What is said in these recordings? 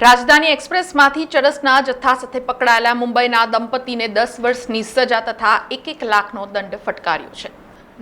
રાજધાની એક્સપ્રેસમાંથી ચરસના જથ્થા સાથે પકડાયેલા મુંબઈના દંપતીને 10 વર્ષની સજા તથા 1 લાખનો દંડ ફટકાર્યો છે।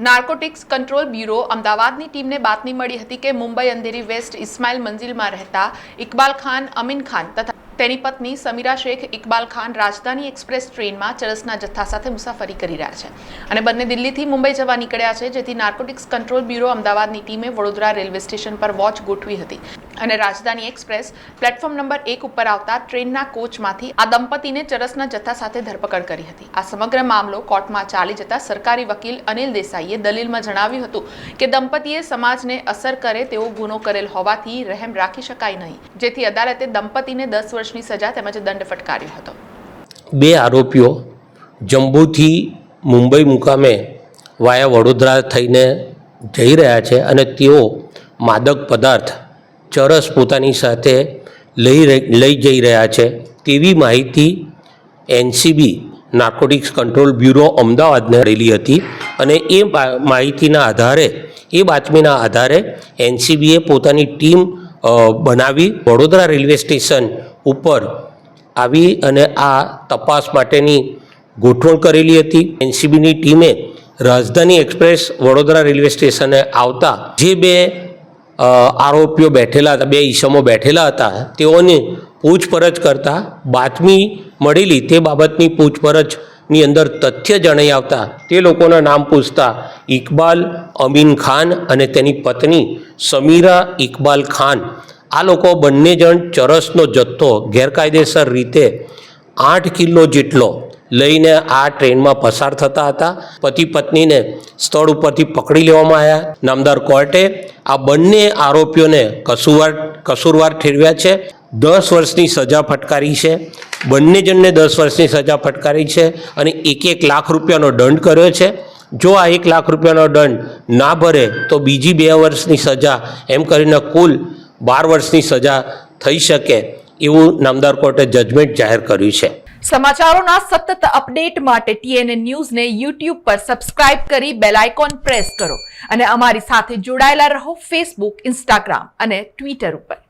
નાર્કોટિક્સ કંટ્રોલ બ્યુરો અમદાવાદની ટીમને બાતમી મળી હતી કે મુંબઈ અંધેરી વેસ્ટ ઇસ્માઇલ મંજિલમાં રહેતા ઇકબાલ ખાન, અમીન ખાન તથા તેની પત્ની સમીરા શેખ ઇકબાલ ખાન રાજધાની એક્સપ્રેસ ટ્રેનમાં ચરસના જથ્થા સાથે મુસાફરી કરી રહ્યા છે અને બંને દિલ્હીથી મુંબઈ જવા નીકળ્યા છે, જેથી નાર્કોટિક્સ કંટ્રોલ બ્યુરો અમદાવાદની ટીમે વડોદરા રેલવે સ્ટેશન પર વોચ ગોઠવી હતી અને રાજધાની એક્સપ્રેસ પ્લેટફોર્મ નંબર 1 ઉપર આવતા ટ્રેનના કોચમાંથી આ દંપતીને ચરસના જથ્થા સાથે ધરપકડ કરી હતી। આ સમગ્ર મામલો કોર્ટમાં ચાલી જતા સરકારી વકીલ અનિલ દેસાઈએ દલીલમાં જણાવ્યું હતું કે દંપતીએ સમાજને અસર કરે તેવો ગુનો કરેલ હોવાથી રહેમ રાખી શકાય નહીં, જેથી અદાલતે દંપતીને 10 વર્ષની સજા તેમજ દંડ ફટકાર્યો હતો। બે આરોપીઓ જમ્મુથી મુંબઈ મુકામે વાયા વડોદરા થઈને જઈ રહ્યા છે અને તેઓ માદક પદાર્થ ચરસ પોતાની સાથે લઈ જઈ રહ્યા છે તેવી માહિતી એનસીબી નાર્કોટિક્સ કંટ્રોલ બ્યુરો અમદાવાદને મળેલી હતી અને એ માહિતીના આધારે, એ બાતમીના આધારે એનસીબીએ પોતાની ટીમ બનાવી વડોદરા રેલવે સ્ટેશન ઉપર આવી અને આ તપાસ માટેની ગોઠવણ કરેલી હતી। એનસીબીની ટીમે રાજધાની એક્સપ્રેસ વડોદરા રેલવે સ્ટેશને આવતા જે બે આરોપીઓ બેઠેલા હતા, બે ઈસમો બેઠેલા હતા, તેઓને પૂછપરછ કરતા બાતમી મળેલી તે બાબતની પૂછપરછની અંદર તથ્ય જણાઈ આવતા તે લોકોના નામ પૂછતા ઇકબાલ અમીન ખાન અને તેની પત્ની સમીરા ઇકબાલ ખાન, આ લોકો બંને જણ ચરસનો જથ્થો ગેરકાયદેસર રીતે 8 કિલો જેટલો લઈને આ ટ્રેનમાં પસાર થતા હતા। પતિ પત્નીને સ્થળ ઉપરથી પકડી લેવામાં આવ્યા। નામદાર કોર્ટે આ બંને આરોપીઓને કસૂરવાર ઠેરવ્યા છે। 10 વર્ષની સજા ફટકારી છે, બંને જણને 10 વર્ષની સજા ફટકારી છે અને 1 લાખ રૂપિયાનો દંડ કર્યો છે। જો આ 1 લાખ રૂપિયાનો દંડ ના ભરે તો બીજી 2 વર્ષની સજા, એમ કરીને કુલ 12 વર્ષની સજા થઈ શકે એવું નામદાર કોર્ટે જજમેન્ટ જાહેર કર્યું છે। સમાચારોના સતત અપડેટ માટે TNN ન્યૂઝને YouTube પર સબસ્ક્રાઇબ કરી બેલ આઇકોન પ્રેસ કરો અને અમારી સાથે જોડાયેલા રહો Facebook, Instagram અને Twitter ઉપર।